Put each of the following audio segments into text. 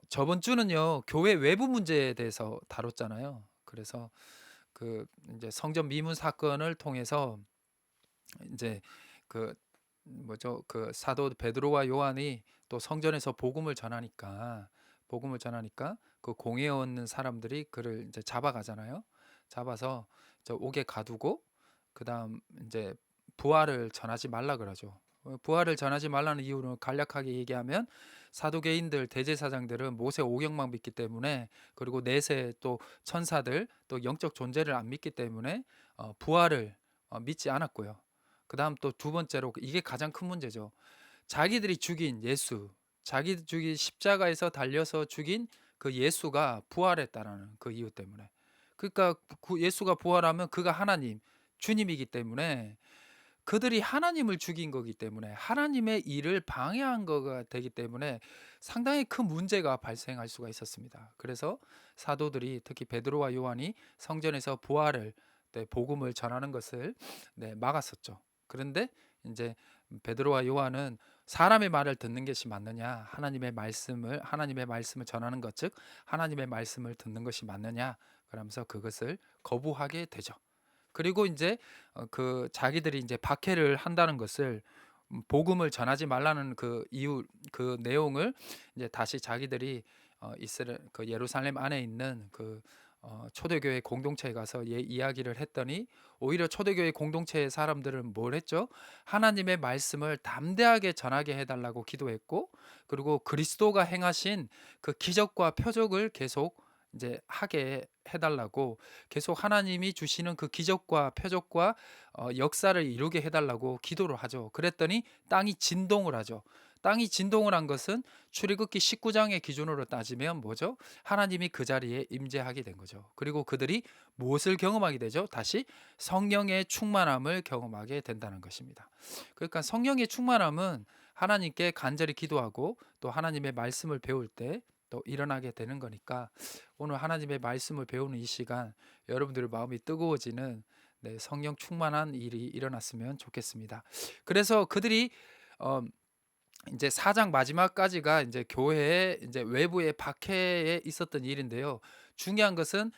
저번 주는요, 교회 외부 문제에 대해서 다뤘잖아요. 그래서 이제 성전 미문 사건을 통해서 이제 그 뭐죠? 그 사도 베드로와 요한이 또 성전에서 복음을 전하니까 그 공회 얻는 사람들이 그를 이제 잡아가잖아요. 잡아서 저 옥에 가두고 그다음 이제 부활을 전하지 말라 그러죠. 부활을 전하지 말라는 이유는 간략하게 얘기하면 사두개인들 대제사장들은 모세 오경만 믿기 때문에, 그리고 내세 또 천사들 또 영적 존재를 안 믿기 때문에 부활을 믿지 않았고요. 그다음 또 두 번째로, 이게 가장 큰 문제죠. 자기들이 죽인 예수, 자기 죽인 십자가에서 달려서 죽인 그 예수가 부활했다라는 그 이유 때문에. 그러니까 그 예수가 부활하면 그가 하나님, 주님이기 때문에, 그들이 하나님을 죽인 거기 때문에 하나님의 일을 방해한 거가 되기 때문에 상당히 큰 문제가 발생할 수가 있었습니다. 그래서 사도들이, 특히 베드로와 요한이 성전에서 부활을, 복음을 전하는 것을 막았었죠. 그런데 이제 베드로와 요한은 사람의 말을 듣는 것이 맞느냐, 하나님의 말씀을 전하는 것, 즉 하나님의 말씀을 듣는 것이 맞느냐, 그러면서 그것을 거부하게 되죠. 그리고 이제 그 자기들이 이제 박해를 한다는 것을, 복음을 전하지 말라는 그 이유, 그 내용을 이제 다시 자기들이 이스라엘 그 예루살렘 안에 있는 초대교회 공동체에 가서 이야기를 했더니, 오히려 초대교회 공동체의 사람들은 뭘 했죠? 하나님의 말씀을 담대하게 전하게 해달라고 기도했고, 그리고 그리스도가 행하신 그 기적과 표적을 계속 이제 하게 해달라고, 계속 하나님이 주시는 그 기적과 표적과 역사를 이루게 해달라고 기도를 하죠. 그랬더니 땅이 진동을 하죠. 땅이 진동을 한 것은 출애굽기 19장의 기준으로 따지면 뭐죠? 하나님이 그 자리에 임재하게 된 거죠. 그리고 그들이 무엇을 경험하게 되죠? 다시 성령의 충만함을 경험하게 된다는 것입니다. 그러니까 성령의 충만함은 하나님께 간절히 기도하고 또 하나님의 말씀을 배울 때 또 일어나게 되는 거니까, 오늘 하나님의 말씀을 배우는 이 시간 여러분들의 마음이 뜨거워지는, 성령 충만한 일이 일어났으면 좋겠습니다. 그래서 그들이 어, 이제 4장 마지막까지가 이제 교회의 이제 외부의 박해에 있었던 일인데요. 중요한 것은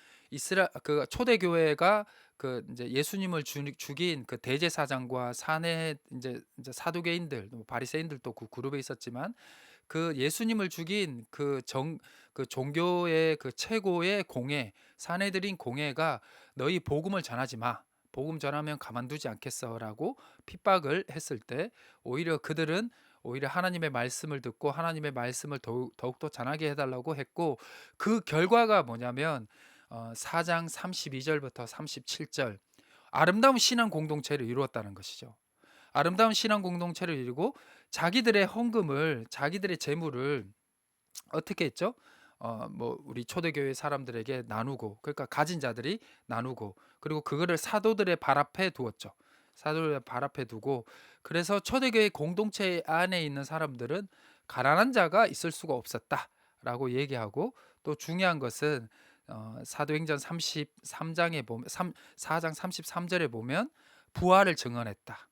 그 초대 교회가 그 이제 예수님을 죽인 그 대제사장과 사내 이제 사두개인들, 뭐 바리새인들도 그 그룹에 있었지만, 그 예수님을 죽인 그 종교의 그 최고의 공회, 사내들인 공회가 너희 복음을 전하지 마, 복음 전하면 가만두지 않겠어라고 핍박을 했을 때, 오히려 그들은 오히려 하나님의 말씀을 듣고 하나님의 말씀을 더욱더 전하게 해달라고 했고, 그 결과가 뭐냐면 4장 32절부터 37절, 아름다운 신앙 공동체를 이루었다는 것이죠. 아름다운 신앙 공동체를 이루고 자기들의 헌금을, 자기들의 재물을 어떻게 했죠? 뭐 우리 초대교회 사람들에게 나누고, 그러니까 가진 자들이 나누고, 그리고 그거를 사도들의 발 앞에 두었죠. 사도들의 발 앞에 두고, 그래서 초대교회 공동체 안에 있는 사람들은 가난한 자가 있을 수가 없었다라고 얘기하고, 또 중요한 것은 사도행전 33장에 보면 4장 33절에 보면 부활을 증언했다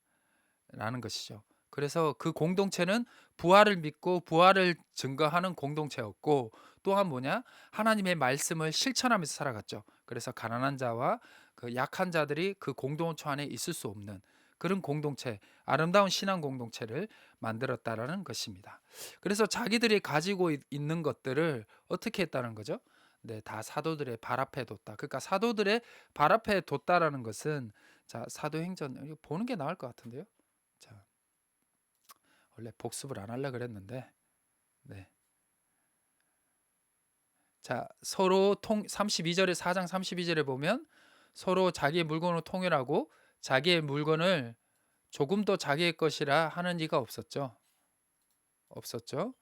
라는 것이죠. 그래서 그 공동체는 부활을 믿고 부활을 증거하는 공동체였고, 또한 뭐냐? 하나님의 말씀을 실천하면서 살아갔죠. 그래서 가난한 자와 그 약한 자들이 그 공동체 안에 있을 수 없는 그런 공동체, 아름다운 신앙 공동체를 만들었다라는 것입니다. 그래서 자기들이 가지고 있는 것들을 어떻게 했다는 거죠? 네, 다 사도들의 발 앞에 뒀다. 그러니까 사도들의 발 앞에 뒀다라는 것은, 자, 사도행전 이거 보는 게 나을 것 같은데요. 자, 원래 복습을 안 하려고 그랬는데, 네. 자, 서로 32절에, 4장 32절에 보면 서로 자기의 물건을 통일하고 자기의 물건을 조금 더 자기의 것이라 하는 이가 없었죠. 없었죠.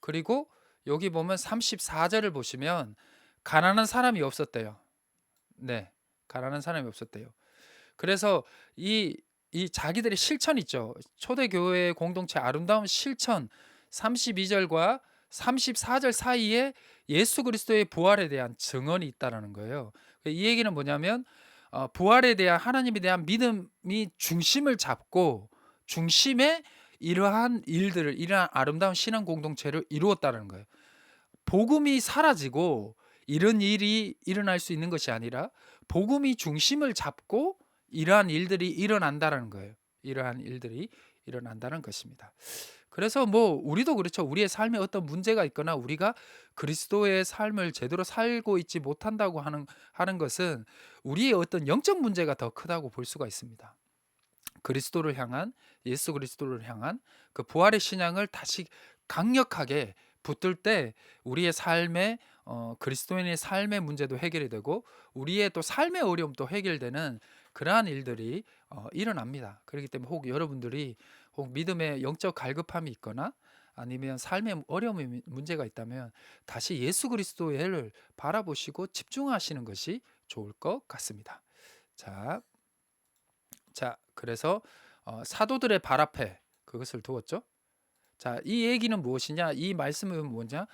그리고 여기 보면 34절을 보시면 가난한 사람이 없었대요. 네. 가난한 사람이 없었대요. 그래서 이 자기들의 실천 있죠. 초대교회 공동체 아름다운 실천, 32절과 34절 사이에 예수 그리스도의 부활에 대한 증언이 있다라는 거예요. 이 얘기는 뭐냐면 부활에 대한, 하나님에 대한 믿음이 중심을 잡고 중심에 이러한 일들을, 이러한 아름다운 신앙 공동체를 이루었다는 거예요. 복음이 사라지고 이런 일이 일어날 수 있는 것이 아니라 복음이 중심을 잡고 이러한 일들이 일어난다라는 거예요. 이러한 일들이 일어난다는 것입니다. 그래서 뭐 우리도 그렇죠. 우리의 삶에 어떤 문제가 있거나 우리가 그리스도의 삶을 제대로 살고 있지 못한다고 하는 것은 우리의 어떤 영적 문제가 더 크다고 볼 수가 있습니다. 그리스도를 향한, 예수 그리스도를 향한 그 부활의 신앙을 다시 강력하게 붙들 때 우리의 삶에 그리스도인의 삶의 문제도 해결이 되고 우리의 또 삶의 어려움도 해결되는 그러한 일들이 일어납니다. 그렇기 때문에 혹 여러분들이 혹 믿음의 영적 갈급함이 있거나 아니면 삶의 어려움의 문제가 있다면 다시 예수 그리스도를 바라보시고 집중하시는 것이 좋을 것 같습니다. 자, 그래서 사도들의 발 앞에 그것을 두었죠. 자, 이 얘기는 무엇이냐? 이 말씀은 뭐냐?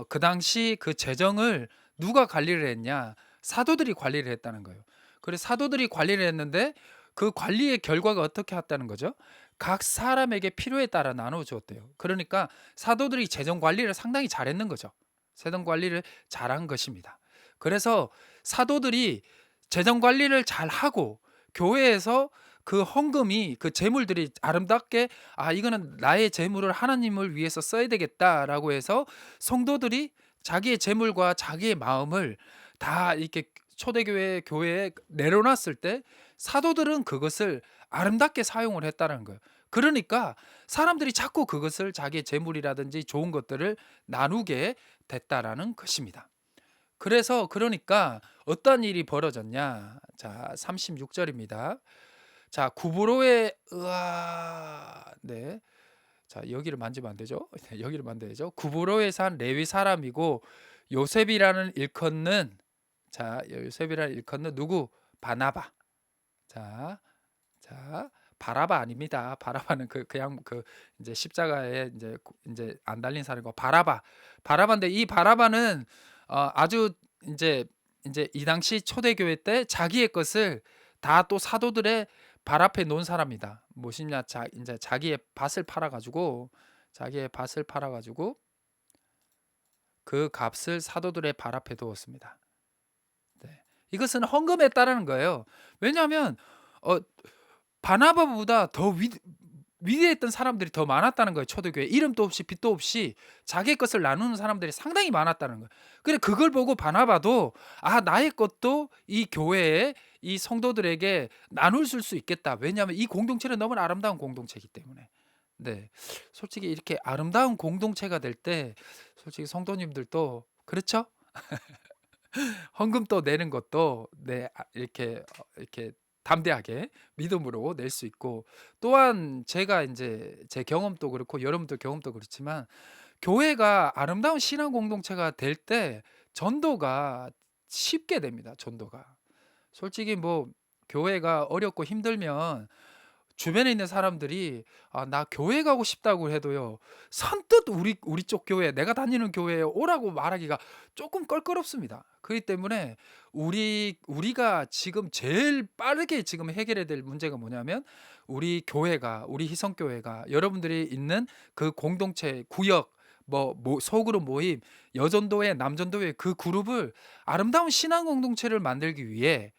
그 당시 그 재정을 누가 관리를 했냐? 사도들이 관리를 했다는 거예요. 그래서 사도들이 관리를 했는데 그 관리의 결과가 어떻게 왔다는 거죠? 각 사람에게 필요에 따라 나눠 주었대요. 그러니까 사도들이 재정 관리를 상당히 잘했는 거죠. 재정 관리를 잘한 것입니다. 그래서 사도들이 재정 관리를 잘하고 교회에서 그 헌금이 그 재물들이 아름답게 이거는 나의 재물을 하나님을 위해서 써야 되겠다라고 해서 성도들이 자기의 재물과 자기의 마음을 다 이렇게 초대교회 교회에 내려놨을 때 사도들은 그것을 아름답게 사용을 했다는 거예요. 그러니까 사람들이 자꾸 그것을 자기의 재물이라든지 좋은 것들을 나누게 됐다라는 것입니다. 그래서 그러니까 어떤 일이 벌어졌냐? 자, 36절입니다. 자, 구브로의 네. 자, 여기를 만지면 안 되죠. 여기를 만져야죠. 구브로에 산 레위 사람이고 요셉이라는 일컫는 요셉이라는 일컫는 누구? 바나바. 자, 바라바 아닙니다. 바라바는 그냥 이제 십자가에 이제 안 달린 사람이고 바라바인데 이 바라바는 아주 이제 이 당시 초대교회 때 자기의 것을 다 또 사도들의 발 앞에 놓은 사람이다. 무엇이냐? 이제 자기의 밭을 팔아가지고 그 값을 사도들의 발 앞에 두었습니다. 네. 이것은 헌금했다라는 거예요. 왜냐하면 바나바보다 더 위대했던 사람들이 더 많았다는 거예요. 초대교회 이름도 없이 빛도 없이 자기 것을 나누는 사람들이 상당히 많았다는 거예요. 그래 그걸 보고 바나바도 나의 것도 이 교회에 이 성도들에게 나눌 수 있겠다. 왜냐하면 이 공동체는 너무 아름다운 공동체이기 때문에. 네, 솔직히 이렇게 아름다운 공동체가 될 때 솔직히 성도님들도 그렇죠? 헌금도 내는 것도 이렇게 담대하게 믿음으로 낼 수 있고 또한 제가 이제 제 경험도 그렇고 여러분들 경험도 그렇지만 교회가 아름다운 신앙 공동체가 될 때 전도가 쉽게 됩니다. 전도가. 솔직히 뭐 교회가 어렵고 힘들면 주변에 있는 사람들이 나 교회 가고 싶다고 해도요. 선뜻 우리 쪽 교회 내가 다니는 교회에 오라고 말하기가 조금 껄끄럽습니다. 그렇기 때문에 우리가 지금 제일 빠르게 지금 해결해야 될 문제가 뭐냐면 우리 희성교회가 여러분들이 있는 그 공동체 구역 소그룹 모임 여전도회 남전도회 그 그룹을 아름다운 신앙 공동체를 만들기 위해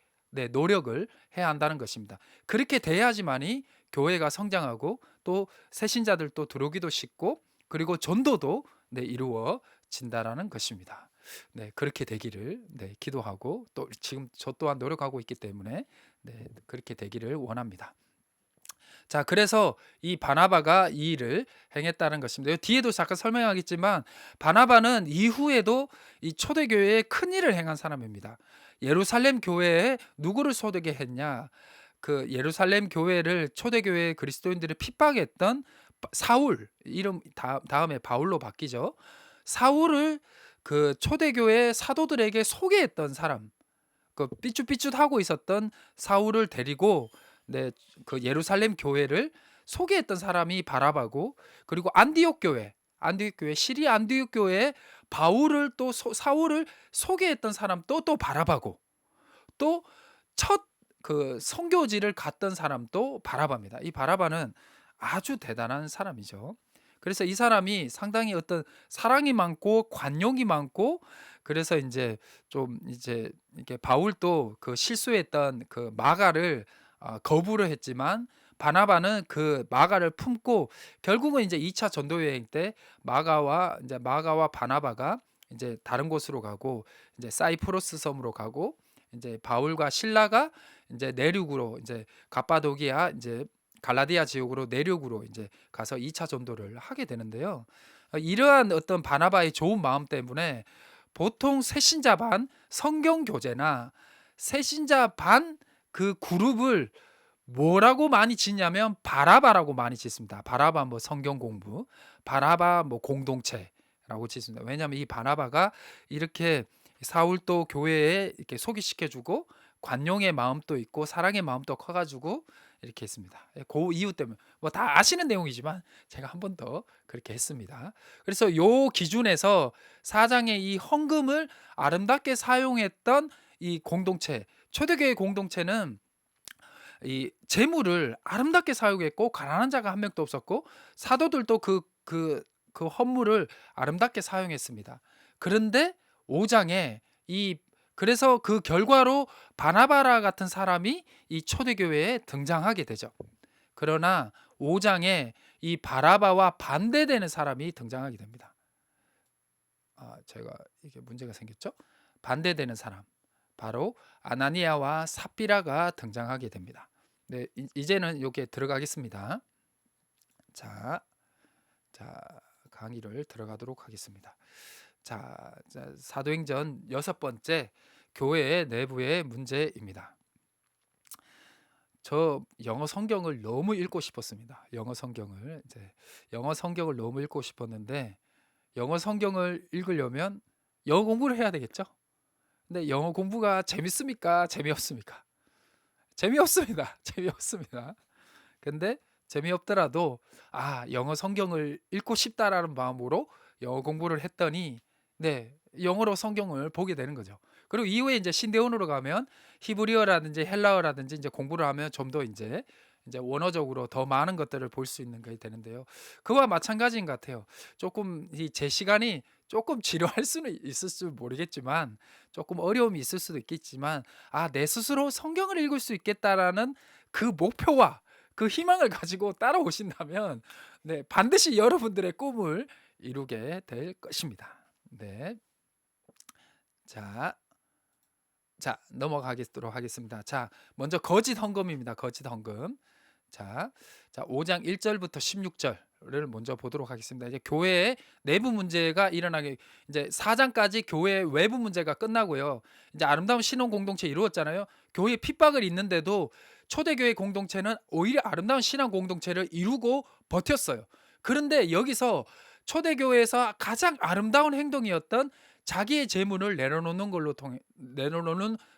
노력을 해야 한다는 것입니다. 그렇게 돼야지만이 교회가 성장하고 또 새신자들도 들어오기도 쉽고 그리고 전도도 이루어진다라는 것입니다. 네, 그렇게 되기를 기도하고 또 지금 저 또한 노력하고 있기 때문에 그렇게 되기를 원합니다. 자, 그래서 이 바나바가 이 일을 행했다는 것입니다. 뒤에도 잠깐 설명하겠지만 바나바는 이후에도 이 초대교회에 큰 일을 행한 사람입니다. 예루살렘 교회에 누구를 소되게 했냐? 그 예루살렘 교회를 초대교회 그리스도인들을 핍박했던 사울 이름 다음에 바울로 바뀌죠. 사울을 그 초대교회 사도들에게 소개했던 사람, 그 삐쭉삐쭉하고 있었던 사울을 데리고 그 예루살렘 교회를 소개했던 사람이 바라바고 그리고 안디옥 교회 시리아 안디옥 교회에 바울을 또 사울을 소개했던 사람도 또 바라바고 또 첫 그 선교지를 갔던 사람도 바라바입니다. 이 바라바는 아주 대단한 사람이죠. 그래서 이 사람이 상당히 어떤 사랑이 많고 관용이 많고, 그래서 인제 좀 이제 이렇게 바울도 그 실수했던 그 마가를 거부를 했지만 바나바는 그 마가를 품고 결국은 이제 2차 전도 여행 때 마가와 바나바가 이제 다른 곳으로 가고 이제 사이프러스 섬으로 가고, 이제 바울과 실라가 이제 내륙으로 이제 갑바도기아 이제 갈라디아 지역으로 내륙으로 이제 가서 2차 전도를 하게 되는데요. 이러한 어떤 바나바의 좋은 마음 때문에 보통 새신자 반 성경 교재나 새신자 반 그 그룹을 뭐라고 많이 짓냐면 바라바라고 많이 짓습니다. 바라바 뭐 성경 공부, 바라바 뭐 공동체라고 짓습니다. 왜냐하면 이 바나바가 이렇게 사울도 교회에 이렇게 소개시켜주고 관용의 마음도 있고 사랑의 마음도 커가지고 이렇게 했습니다. 그 이유 때문에 뭐 다 아시는 내용이지만 제가 한 번 더 그렇게 했습니다. 그래서 요 기준에서 사장의 이 헌금을 아름답게 사용했던 이 공동체, 초대교회 공동체는 이 재물을 아름답게 사용했고 가난한 자가 한 명도 없었고 사도들도 그 헌물을 아름답게 사용했습니다. 그런데 5장에 이 그래서 그 결과로 바나바라 같은 사람이 이 초대교회에 등장하게 되죠. 그러나 5장에 이 바라바와 반대되는 사람이 등장하게 됩니다. 제가 이게 문제가 생겼죠? 반대되는 사람, 바로 아나니아와 삽비라가 등장하게 됩니다. 네, 이제는 여기에 들어가겠습니다. 자, 자 강의를 들어가도록 하겠습니다. 자, 사도행전 6번째 교회 내부의 문제입니다. 저 영어 성경을 너무 읽고 싶었습니다. 영어 성경을 너무 읽고 싶었는데 영어 성경을 읽으려면 영어 공부를 해야 되겠죠? 근데 영어 공부가 재밌습니까? 재미없습니까? 재미없습니다. 재미없습니다. 근데 재미없더라도 영어 성경을 읽고 싶다라는 마음으로 영어 공부를 했더니 네, 영어로 성경을 보게 되는 거죠. 그리고 이후에 이제 신대원으로 가면 히브리어라든지 헬라어라든지 이제 공부를 하면 좀 더 이제 원어적으로 더 많은 것들을 볼 수 있는 게 되는데요. 그와 마찬가지인 것 같아요. 조금 제 시간이 조금 지루할 수는 있을 모르겠지만 조금 어려움이 있을 수도 있겠지만 내 스스로 성경을 읽을 수 있겠다라는 그 목표와 그 희망을 가지고 따라오신다면 네, 반드시 여러분들의 꿈을 이루게 될 것입니다. 네. 자, 넘어가도록 하겠습니다. 자, 먼저 거짓 헌금입니다. 거짓 헌금. 자, 5장 1절부터 16절을 먼저 보도록 하겠습니다. 이제 교회의 내부 문제가 일어나게 이제 4장까지 교회 외부 문제가 끝나고요. 이제 아름다운 신혼 공동체 이루었잖아요. 교회 핍박을 있는데도 초대교회 공동체는 오히려 아름다운 신앙 공동체를 이루고 버텼어요. 그런데 여기서 초대교회에서 가장 아름다운 행동이었던 자기의 재물을 내려놓는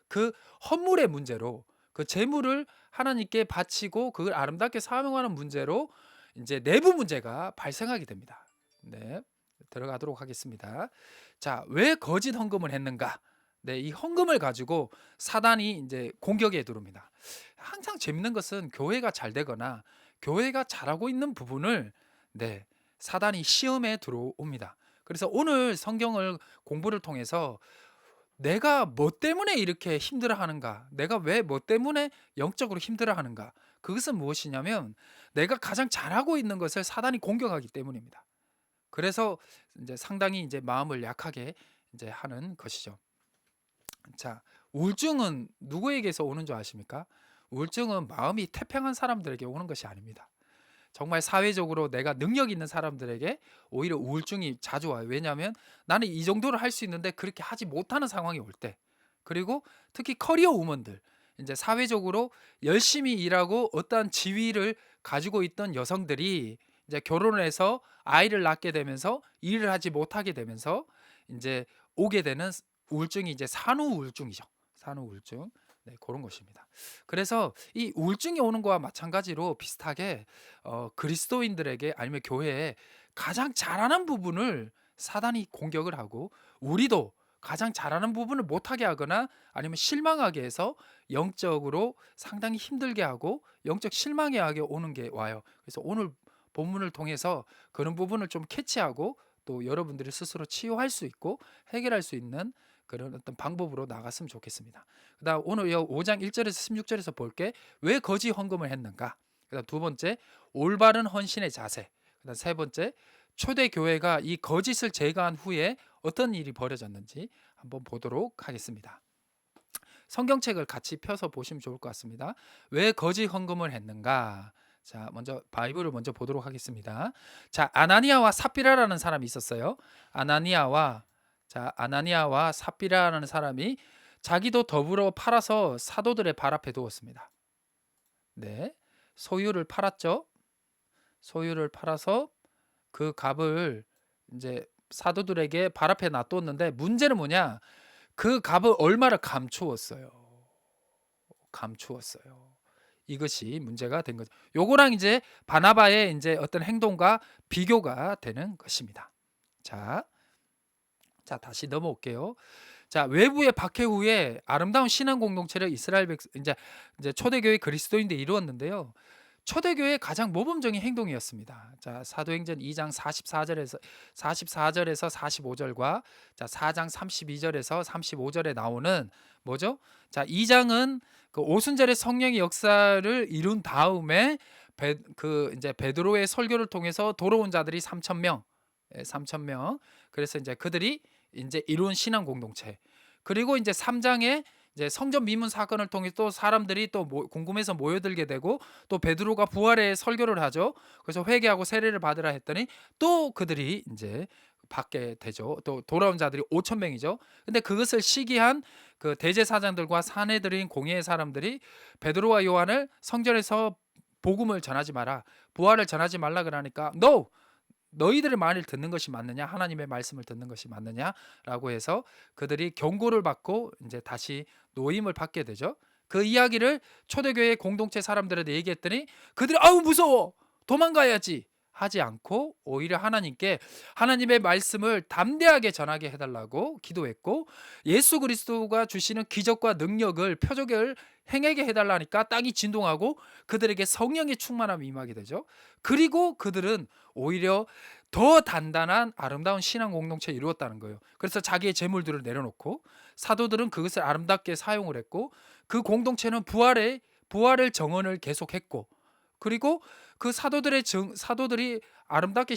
그 헌물의 문제로 그 재물을 하나님께 바치고 그걸 아름답게 사용하는 문제로 이제 내부 문제가 발생하게 됩니다. 네, 들어가도록 하겠습니다. 자, 왜 거짓 헌금을 했는가? 네, 이 헌금을 가지고 사단이 이제 공격에 들어옵니다. 항상 재밌는 것은 교회가 잘 되거나 교회가 잘하고 있는 부분을 네, 사단이 시험에 들어옵니다. 그래서 오늘 성경을 공부를 통해서 내가 뭐 때문에 이렇게 힘들어하는가? 내가 왜 뭐 때문에 영적으로 힘들어하는가? 그것은 무엇이냐면 내가 가장 잘하고 있는 것을 사단이 공격하기 때문입니다. 그래서 이제 상당히 이제 마음을 약하게 이제 하는 것이죠. 자, 우울증은 누구에게서 오는 줄 아십니까? 우울증은 마음이 태평한 사람들에게 오는 것이 아닙니다. 정말 사회적으로 내가 능력 있는 사람들에게 오히려 우울증이 자주 와요. 왜냐하면 나는 이 정도를 할 수 있는데 그렇게 하지 못하는 상황이 올 때. 그리고 특히 커리어 우먼들, 이제 사회적으로 열심히 일하고 어떠한 지위를 가지고 있던 여성들이 이제 결혼을 해서 아이를 낳게 되면서 일을 하지 못하게 되면서 이제 오게 되는 우울증이 이제 산후 우울증이죠. 산후 우울증. 네, 그런 것입니다. 그래서 이 우울증이 오는 거와 마찬가지로 비슷하게 그리스도인들에게 아니면 교회에 가장 잘하는 부분을 사단이 공격을 하고 우리도 가장 잘하는 부분을 못하게 하거나 아니면 실망하게 해서 영적으로 상당히 힘들게 하고 영적 실망에 하게 오는 게 와요. 그래서 오늘 본문을 통해서 그런 부분을 좀 캐치하고 또 여러분들이 스스로 치유할 수 있고 해결할 수 있는 그런 어떤 방법으로 나갔으면 좋겠습니다. 그다음 오늘 5장 1절에서 16절에서 볼게. 왜 거지 헌금을 했는가? 그다음 두 번째, 올바른 헌신의 자세. 그다음 세 번째, 초대 교회가 이 거짓을 제거한 후에 어떤 일이 벌어졌는지 한번 보도록 하겠습니다. 성경책을 같이 펴서 보시면 좋을 것 같습니다. 왜 거짓 헌금을 했는가? 자, 먼저 바이블을 먼저 보도록 하겠습니다. 자, 아나니아와 삽비라라는 사람이 있었어요. 아나니아와 삽비라라는 사람이 자기도 더불어 팔아서 사도들의 발 앞에 두었습니다. 네, 소유를 팔았죠. 소유를 팔아서 그 값을 이제 사도들에게 발 앞에 놔뒀는데 문제는 뭐냐? 그 값을 얼마를 감추었어요. 이것이 문제가 된 거죠. 요거랑 이제 바나바의 이제 어떤 행동과 비교가 되는 것입니다. 자, 다시 넘어올게요. 자, 외부의 박해 후에 아름다운 신앙 공동체를 이스라엘 이제 초대교회 그리스도인들이 이루었는데요. 초대교회의 가장 모범적인 행동이었습니다. 자, 사도행전 2장 44절에서 45절과 자, 4장 32절에서 35절에 나오는 뭐죠? 자, 2장은 그 오순절의 성령의 역사를 이룬 다음에 이제 베드로의 설교를 통해서 돌아온 자들이 3,000명, 3,000명. 그래서 이제 그들이 이제 이룬 신앙 공동체. 그리고 이제 3장에 이제 성전 미문 사건을 통해 또 사람들이 또 궁금해서 모여들게 되고 또 베드로가 부활의 설교를 하죠. 그래서 회개하고 세례를 받으라 했더니 또 그들이 이제 받게 되죠. 또 돌아온 자들이 5,000명이죠. 근데 그것을 시기한 그 대제사장들과 사내들인 공회의 사람들이 베드로와 요한을 성전에서 복음을 전하지 마라, 부활을 전하지 말라 그러니까 no! 너희들의 말을 듣는 것이 맞느냐? 하나님의 말씀을 듣는 것이 맞느냐라고 해서 그들이 경고를 받고 이제 다시 노임을 받게 되죠. 그 이야기를 초대교회 공동체 사람들한테 얘기했더니 그들이 아우 무서워, 도망가야지 하지 않고 오히려 하나님께 하나님의 말씀을 담대하게 전하게 해달라고 기도했고, 예수 그리스도가 주시는 기적과 능력을 표적을 행하게 해달라니까 땅이 진동하고 그들에게 성령의 충만함이 임하게 되죠. 그리고 그들은 오히려 더 단단한 아름다운 신앙 공동체를 이루었다는 거예요. 그래서 자기의 재물들을 내려놓고 사도들은 그것을 아름답게 사용을 했고 그 공동체는 부활을 정언을 계속했고, 그리고 그 사도들이 아름답게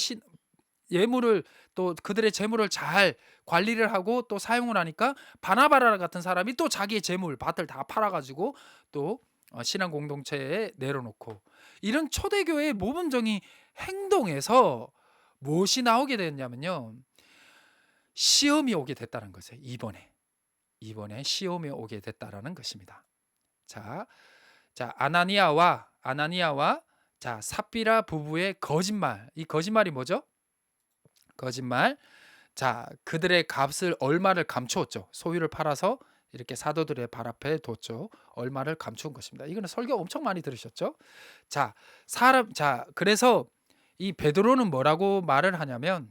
예물을 또 그들의 재물을 잘 관리를 하고 또 사용을 하니까 바나바라 같은 사람이 또 자기의 재물 밭을 다 팔아가지고 또 신앙 공동체에 내려놓고, 이런 초대교회의 모범적인 행동에서 무엇이 나오게 됐냐면요, 시험이 오게 됐다는 거죠. 이번에 시험이 오게 됐다라는 것입니다. 자, 아나니아와 자, 삽비라 부부의 거짓말. 이 거짓말이 뭐죠? 거짓말. 자, 그들의 값을 얼마를 감추었죠. 소유를 팔아서 이렇게 사도들의 발 앞에 뒀죠. 얼마를 감춘 것입니다. 이거는 설교 엄청 많이 들으셨죠? 자, 그래서 이 베드로는 뭐라고 말을 하냐면,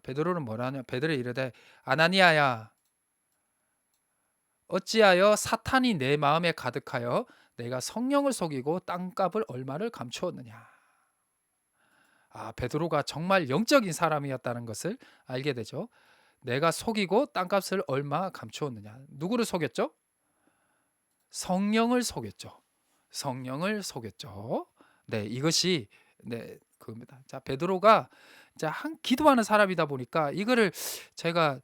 베드로는 뭐라 하냐? 베드로 이르되 아나니아야, 어찌하여 사탄이 내 마음에 가득하여 내가 성령을 속이고 땅값을 얼마를 감추었느냐. 베드로가 정말 영적인 사람이었다는 것을 알게 되죠. 내가 속이고 땅값을 얼마 감추었느냐. 누구를 속였죠? 성령을 속였죠. 네, 이것이 그겁니다. 자, 베드로가 기도하는 사람이다 보니까 이거를 제가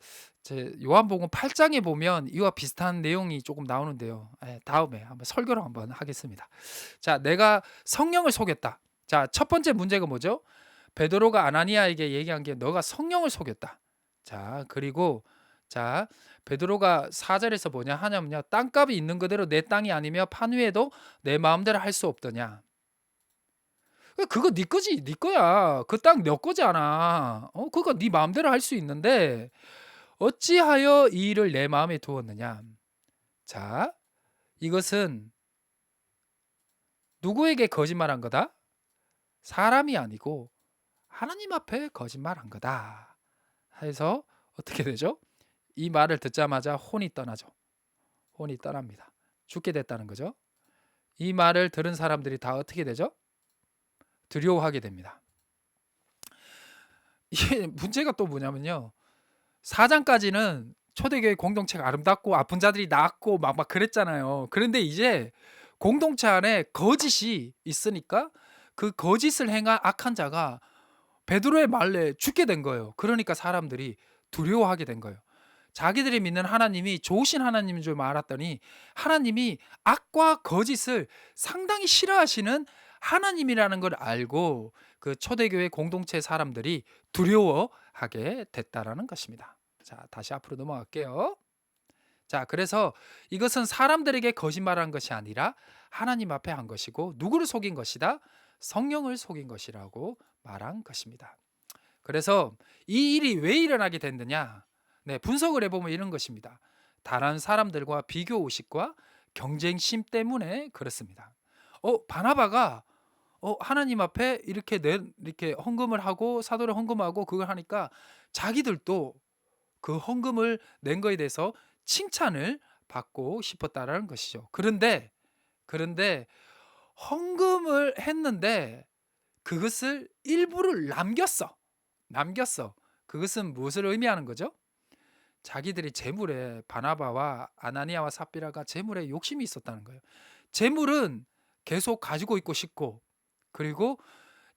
요한복음 8장에 보면 이와 비슷한 내용이 조금 나오는데요. 다음에 한번 설교를 한번 하겠습니다. 자, 내가 성령을 속였다. 자, 첫 번째 문제가 뭐죠? 베드로가 아나니아에게 얘기한 게 너가 성령을 속였다. 자, 그리고 베드로가 4절에서 뭐냐 하냐면요, 땅값이 있는 그대로 내 땅이 아니며 판 위에도 내 마음대로 할 수 없더냐. 그거 네 거지, 네 거야. 그 땅 내 거지 않아. 그거 네 마음대로 할 수 있는데 어찌하여 이 일을 내 마음에 두었느냐. 자, 이것은 누구에게 거짓말한 거다? 사람이 아니고 하나님 앞에 거짓말한 거다. 해서 어떻게 되죠? 이 말을 듣자마자 혼이 떠나죠. 혼이 떠납니다. 죽게 됐다는 거죠. 이 말을 들은 사람들이 다 어떻게 되죠? 두려워하게 됩니다. 이게 문제가 또 뭐냐면요. 4장까지는 초대교회 공동체가 아름답고 아픈 자들이 낫고 막 그랬잖아요. 그런데 이제 공동체 안에 거짓이 있으니까 그 거짓을 행한 악한 자가 베드로의 말에 죽게 된 거예요. 그러니까 사람들이 두려워하게 된 거예요. 자기들이 믿는 하나님이 좋으신 하나님인 줄 알았더니 하나님이 악과 거짓을 상당히 싫어하시는 하나님이라는 걸 알고 그 초대교회 공동체 사람들이 두려워하게 됐다라는 것입니다. 자, 다시 앞으로 넘어갈게요. 자, 그래서 이것은 사람들에게 거짓말한 것이 아니라 하나님 앞에 한 것이고 누구를 속인 것이다? 성령을 속인 것이라고 말한 것입니다. 그래서 이 일이 왜 일어나게 됐느냐? 네, 분석을 해보면 이런 것입니다. 다른 사람들과 비교 의식과 경쟁심 때문에 그렇습니다. 바나바가 하나님 앞에 이렇게 헌금을 하고 사도를 헌금하고 그걸 하니까 자기들도 그 헌금을 낸 거에 대해서 칭찬을 받고 싶었다라는 것이죠. 그런데 헌금을 했는데 그것을 일부를 남겼어. 그것은 무엇을 의미하는 거죠? 자기들이 재물에 바나바와 아나니아와 삽비라가 재물에 욕심이 있었다는 거예요. 재물은 계속 가지고 있고 싶고 그리고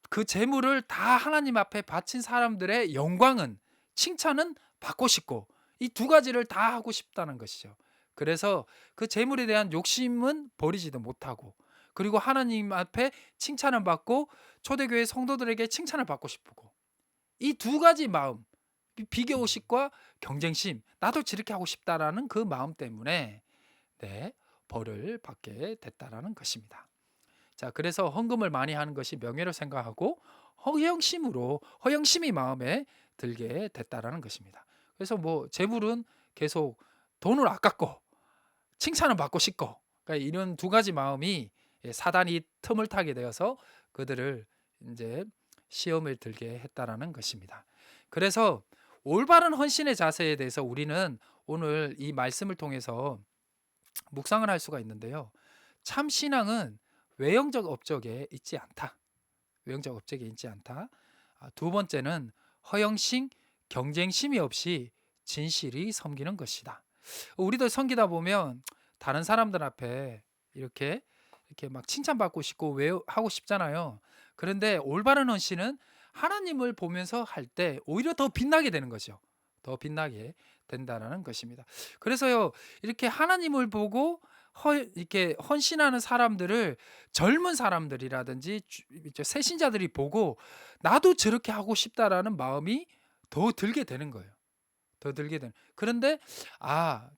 그 재물을 다 하나님 앞에 바친 사람들의 영광은 칭찬은 받고 싶고 이 두 가지를 다 하고 싶다는 것이죠. 그래서 그 재물에 대한 욕심은 버리지도 못하고 그리고 하나님 앞에 칭찬을 받고 초대교회 성도들에게 칭찬을 받고 싶고 이 두 가지 마음 비교의식과 경쟁심 나도 저렇게 하고 싶다라는 그 마음 때문에 네, 벌을 받게 됐다라는 것입니다. 자, 그래서 헌금을 많이 하는 것이 명예로 생각하고 허영심이 마음에 들게 됐다라는 것입니다. 그래서 뭐 재물은 계속 돈을 아깝고 칭찬을 받고 싶고 그러니까 이런 두 가지 마음이 사단이 틈을 타게 되어서 그들을 이제 시험을 들게 했다라는 것입니다. 그래서 올바른 헌신의 자세에 대해서 우리는 오늘 이 말씀을 통해서 묵상을 할 수가 있는데요. 참 신앙은 외형적 업적에 있지 않다. 외형적 업적에 있지 않다. 두 번째는 허영심, 경쟁심이 없이 진실이 섬기는 것이다. 우리도 섬기다 보면 다른 사람들 앞에 이렇게 막 칭찬받고 싶고 하고 싶잖아요. 그런데 올바른 헌신은 하나님을 보면서 할 때 오히려 더 빛나게 되는 거죠. 더 빛나게 된다라는 것입니다. 그래서요, 이렇게 하나님을 보고 이렇게 헌신하는 사람들을 젊은 사람들이라든지 새신자들이 보고 나도 저렇게 하고 싶다라는 마음이 더 들게 되는 거예요. 더 들게 되는. 그런데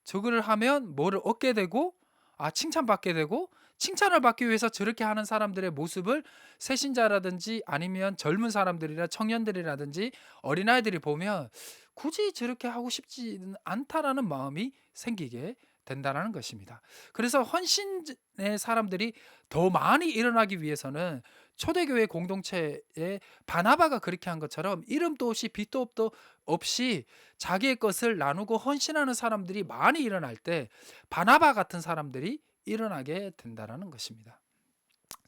저거를 하면 뭐를 얻게 되고 칭찬받게 되고 칭찬을 받기 위해서 저렇게 하는 사람들의 모습을 새신자라든지 아니면 젊은 사람들이나 청년들이라든지 어린아이들이 보면 굳이 저렇게 하고 싶지는 않다라는 마음이 생기게 된다는 것입니다. 그래서 헌신의 사람들이 더 많이 일어나기 위해서는 초대교회 공동체에 바나바가 그렇게 한 것처럼 이름도 없이 빛도 없이 자기의 것을 나누고 헌신하는 사람들이 많이 일어날 때 바나바 같은 사람들이 일어나게 된다는 것입니다.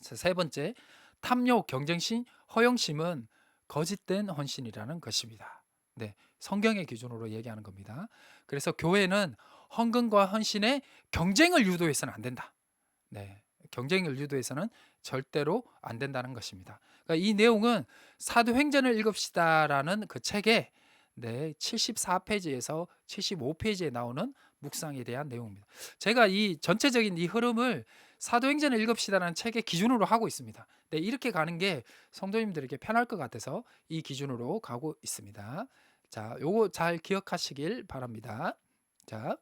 세 번째, 탐욕, 경쟁심, 허영심은 거짓된 헌신이라는 것입니다. 네, 성경의 기준으로 얘기하는 겁니다. 그래서 교회는 헌금과 헌신에 경쟁을 유도해서는 안 된다. 네, 경쟁을 유도해서는 절대로 안 된다는 것입니다. 그러니까 이 내용은 사도행전을 읽읍시다라는 그 책에 74페이지에서 75페이지에 나오는 묵상에 대한 내용입니다. 제가 이 전체적인 이 흐름을 사도행전을 읽읍시다라는 책의 기준으로 하고 있습니다. 이렇게 가는 게 성도님들에게 편할 것 같아서 이 기준으로 가고 있습니다. 자, 요거 잘 기억하시길 바랍니다. 자,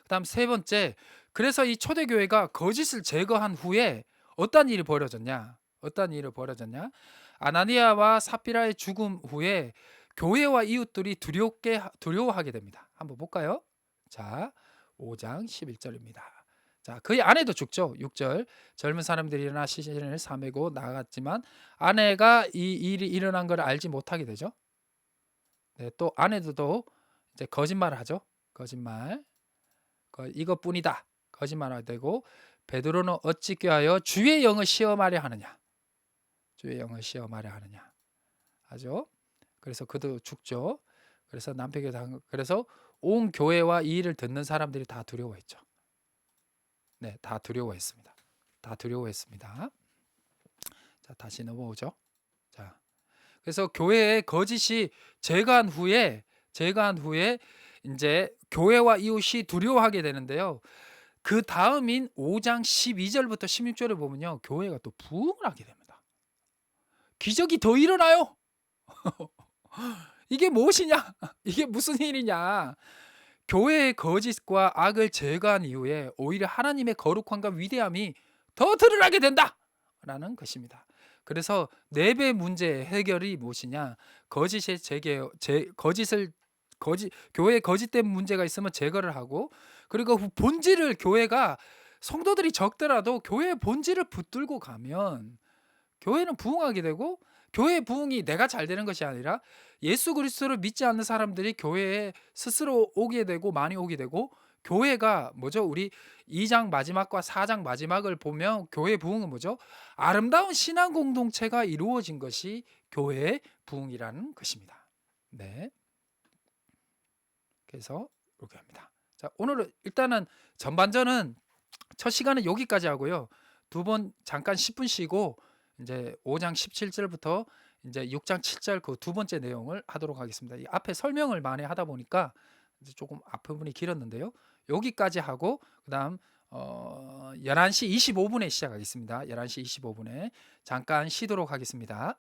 그다음 세 번째, 그래서 이 초대교회가 거짓을 제거한 후에 어떤 일이 벌어졌냐? 아나니아와 삽비라의 죽음 후에 교회와 이웃들이 두려워하게 됩니다. 한번 볼까요? 자, 5장 11절입니다. 자, 그의 아내도 죽죠. 6절. 젊은 사람들이 일어나 시신을 사매고 나갔지만 아내가 이 일이 일어난 걸 알지 못하게 되죠. 네, 또 아내도 이제 거짓말을 하죠. 거짓말. 이것뿐이다. 거짓말하게 되고 베드로는 어찌 꾀하여 주의 영을 시험하려 하느냐. 주의 영을 시험하려 하느냐. 하죠. 그래서 그도 죽죠. 그래서 남편에게 그래서 온 교회와 이 일을 듣는 사람들이 다 두려워했죠. 네, 다 두려워했습니다. 다 두려워했습니다. 자, 다시 넘어오죠. 자, 그래서 교회에 거짓이 제거한 후에 이제 교회와 이웃이 두려워하게 되는데요. 그 다음인 5장 12절부터 16절을 보면요, 교회가 또 부흥을 하게 됩니다. 기적이 더 일어나요. 이게 무엇이냐? 이게 무슨 일이냐? 교회의 거짓과 악을 제거한 이후에 오히려 하나님의 거룩함과 위대함이 더 드러나게 된다라는 것입니다. 그래서 네 배 문제의 해결이 무엇이냐? 거짓의 교회에 거짓된 문제가 있으면 제거를 하고, 그리고 그 본질을 교회가 성도들이 적더라도 교회의 본질을 붙들고 가면 교회는 부흥하게 되고, 교회의 부흥이 내가 잘 되는 것이 아니라 예수 그리스도를 믿지 않는 사람들이 교회에 스스로 오게 되고 많이 오게 되고, 교회가 뭐죠? 우리 2장 마지막과 4장 마지막을 보면 교회의 부흥은 뭐죠? 아름다운 신앙 공동체가 이루어진 것이 교회의 부흥이라는 것입니다. 네. 그래서 이렇게 합니다. 자, 오늘은 일단은 전반전은 첫 시간은 여기까지 하고요. 두 번 잠깐 10분 쉬고 이제 5장 17절부터 이제 6장 7절 그 두 번째 내용을 하도록 하겠습니다. 이 앞에 설명을 많이 하다 보니까 이제 조금 앞부분이 길었는데요. 여기까지 하고 그다음 11시 25분에 시작하겠습니다. 11시 25분에 잠깐 쉬도록 하겠습니다.